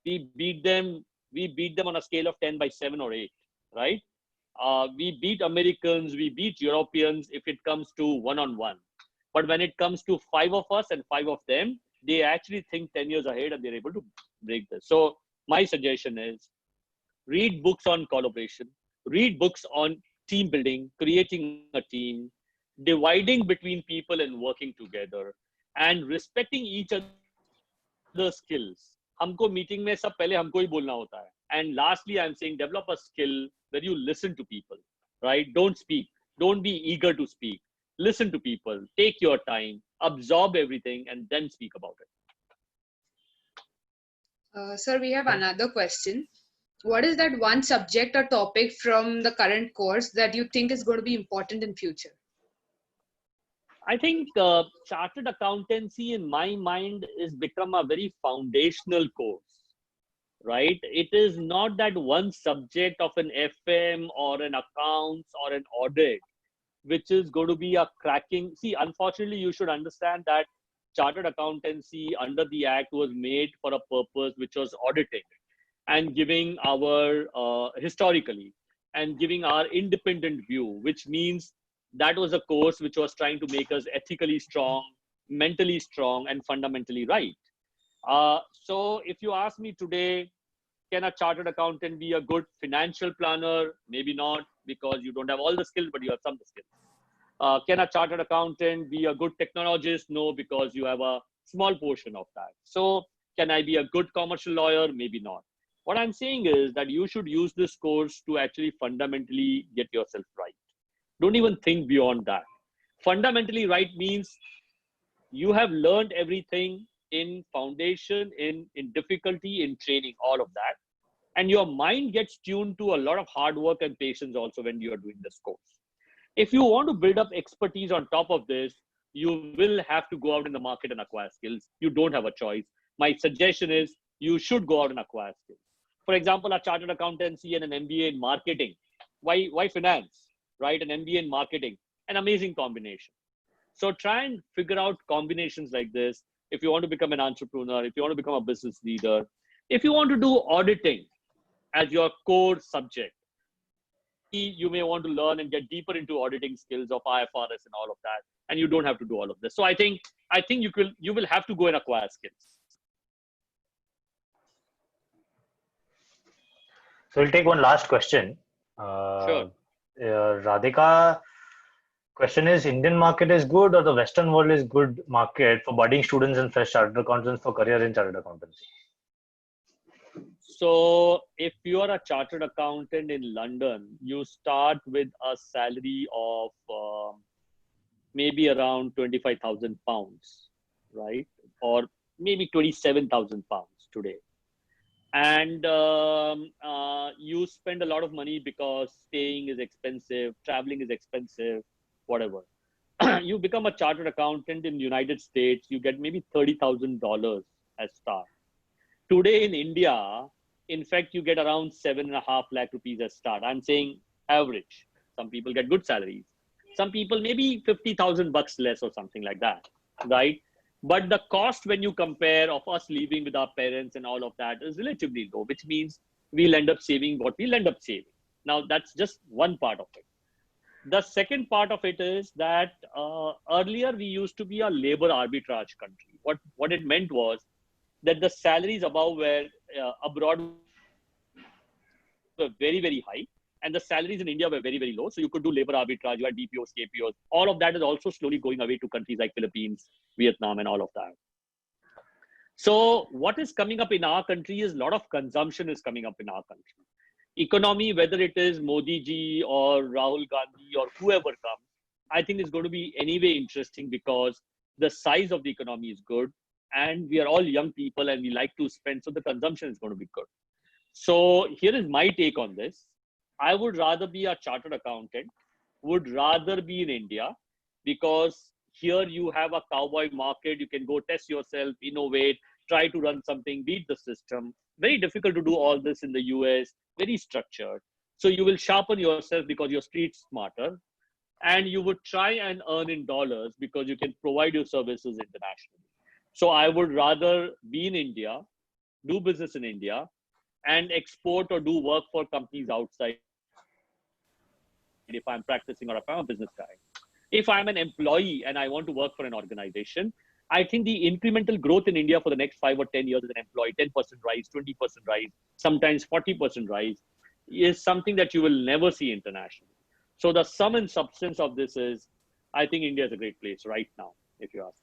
we beat them on a scale of 10 by 7 or 8, right? We beat Americans, we beat Europeans if it comes to one-on-one. But when it comes to 5 of us and 5 of them, they actually think 10 years ahead and they're able to break this. So my suggestion is, read books on collaboration, read books on team building, creating a team, dividing between people and working together, and respecting each other's skills. हमको meeting में सब पहले हमको ही बोलना होता है. And lastly, I'm saying develop a skill where you listen to people, right? Don't speak. Don't be eager to speak. Listen to people. Take your time. Absorb everything and then speak about it. Sir, we have another question. What is that one subject or topic from the current course that you think is going to be important in future? I think chartered accountancy, in my mind, is become a very foundational course, right? It is not that one subject of an FM or an accounts or an audit, which is going to be a cracking. See, unfortunately, you should understand that chartered accountancy under the Act was made for a purpose, which was auditing and giving our historically and giving our independent view, which means that was a course which was trying to make us ethically strong, mentally strong, and fundamentally right. So if you ask me today, can a chartered accountant be a good financial planner? Maybe not, because you don't have all the skills, but you have some skills. Can a chartered accountant be a good technologist? No, because you have a small portion of that. So can I be a good commercial lawyer? Maybe not. What I'm saying is that you should use this course to actually fundamentally get yourself right. Don't even think beyond that. Fundamentally right means you have learned everything in foundation, in difficulty, in training, all of that. And your mind gets tuned to a lot of hard work and patience also when you are doing this course. If you want to build up expertise on top of this, you will have to go out in the market and acquire skills. You don't have a choice. My suggestion is you should go out and acquire skills. For example, a chartered accountancy and an MBA in marketing. Why finance, right? An MBA in marketing, an amazing combination. So try and figure out combinations like this. If you want to become an entrepreneur, if you want to become a business leader, if you want to do auditing as your core subject, you may want to learn and get deeper into auditing skills of IFRS and all of that. And you don't have to do all of this. So I think you will have to go and acquire skills. So we'll take one last question. Sure. Radhika, question is, Indian market is good or the Western world is good market for budding students and fresh chartered accountants for career in chartered accountancy? So if you are a chartered accountant in London, you start with a salary of maybe around 25,000 pounds, right? Or maybe 27,000 pounds today. And you spend a lot of money because staying is expensive, traveling is expensive, whatever. You become a chartered accountant in the United States, you get maybe $30,000 as start. Today in India, in fact, you get around 7.5 lakh rupees as start. I'm saying average. Some people get good salaries. Some people maybe 50,000 bucks less or something like that, right? But the cost when you compare of us living with our parents and all of that is relatively low, which means we'll end up saving what we'll end up saving. Now, that's just one part of it. The second part of it is that earlier we used to be a labor arbitrage country. What it meant was that the salaries above were abroad were very, very high. And the salaries in India were very, very low. So you could do labor arbitrage, you had BPOs, KPOs. All of that is also slowly going away to countries like Philippines, Vietnam, and all of that. So what is coming up in our country is a lot of consumption is coming up in our country. Economy, whether it is Modi ji or Rahul Gandhi or whoever comes, I think is going to be anyway interesting because the size of the economy is good and we are all young people and we like to spend. So the consumption is going to be good. So here is my take on this. I would rather be a chartered accountant, would rather be in India because here you have a cowboy market. You can go test yourself, innovate, try to run something, beat the system. Very difficult to do all this in the US, very structured. So you will sharpen yourself because you're street smarter and you would try and earn in dollars because you can provide your services internationally. So I would rather be in India, do business in India and export or do work for companies outside if I'm practicing or if I'm a business guy. If I'm an employee and I want to work for an organization, I think the incremental growth in India for the next 5 or 10 years as an employee, 10% rise, 20% rise, sometimes 40% rise, is something that you will never see internationally. So the sum and substance of this is, I think India is a great place right now, if you ask.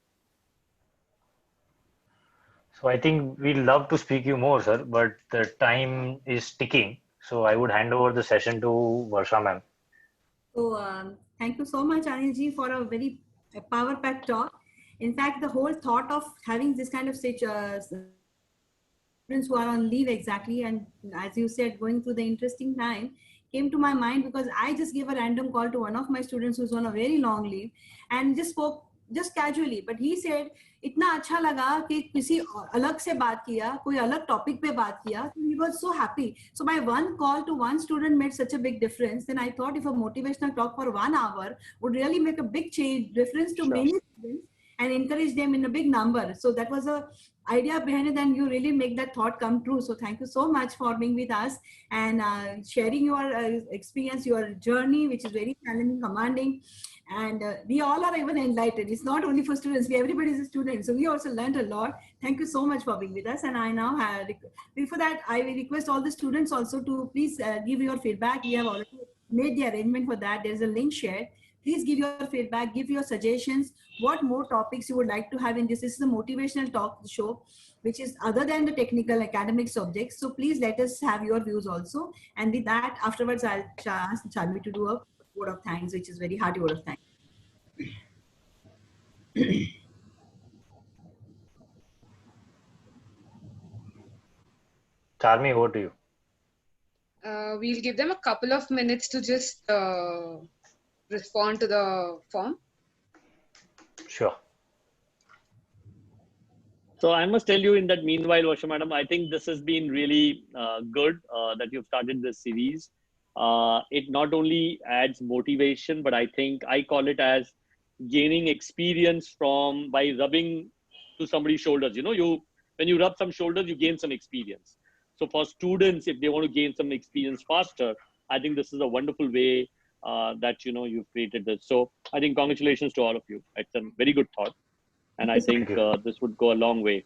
So I think we'd love to speak you more, sir, but the time is ticking. So I would hand over the session to Varsha ma'am. So thank you so much, Anilji, for a very power-packed talk. In fact, the whole thought of having this kind of students who are on leave exactly, and as you said, going through the interesting time, came to my mind because I just gave a random call to one of my students who's on a very long leave and just spoke just casually, but he said इतना अच्छा लगा कि किसी अलग से बात किया, कोई अलग topic पे बात किया. He was so happy. So my one call to one student made such a big difference. Then I thought if a motivational talk for 1 hour would really make a big difference to many students and encourage them in a big number. So that was a idea behind it, and you really make that thought come true. So thank you so much for being with us and sharing your experience, your journey, which is very challenging, commanding. And we all are even enlightened. It's not only for students, everybody is a student. So we also learned a lot. Thank you so much for being with us. And I now have, before that, I will request all the students also to please give your feedback. We have already made the arrangement for that. There's a link shared. Please give your feedback, give your suggestions, what more topics you would like to have in this. This is a motivational talk show, which is other than the technical academic subjects. So please let us have your views also. And with that, afterwards, I'll ask Charmi to do a word of thanks, which is very hearty word of thanks. Charmi, over to you. We'll give them a couple of minutes to just respond to the form. Sure. So I must tell you in that meanwhile, Varsha madam, I think this has been really good that you've started this series. It not only adds motivation, but I think I call it as gaining experience from by rubbing to somebody's shoulders. You know, when you rub some shoulders, you gain some experience. So for students, if they want to gain some experience faster, I think this is a wonderful way that, you know, you've created this. So I think congratulations to all of you. It's a very good thought. And I think this would go a long way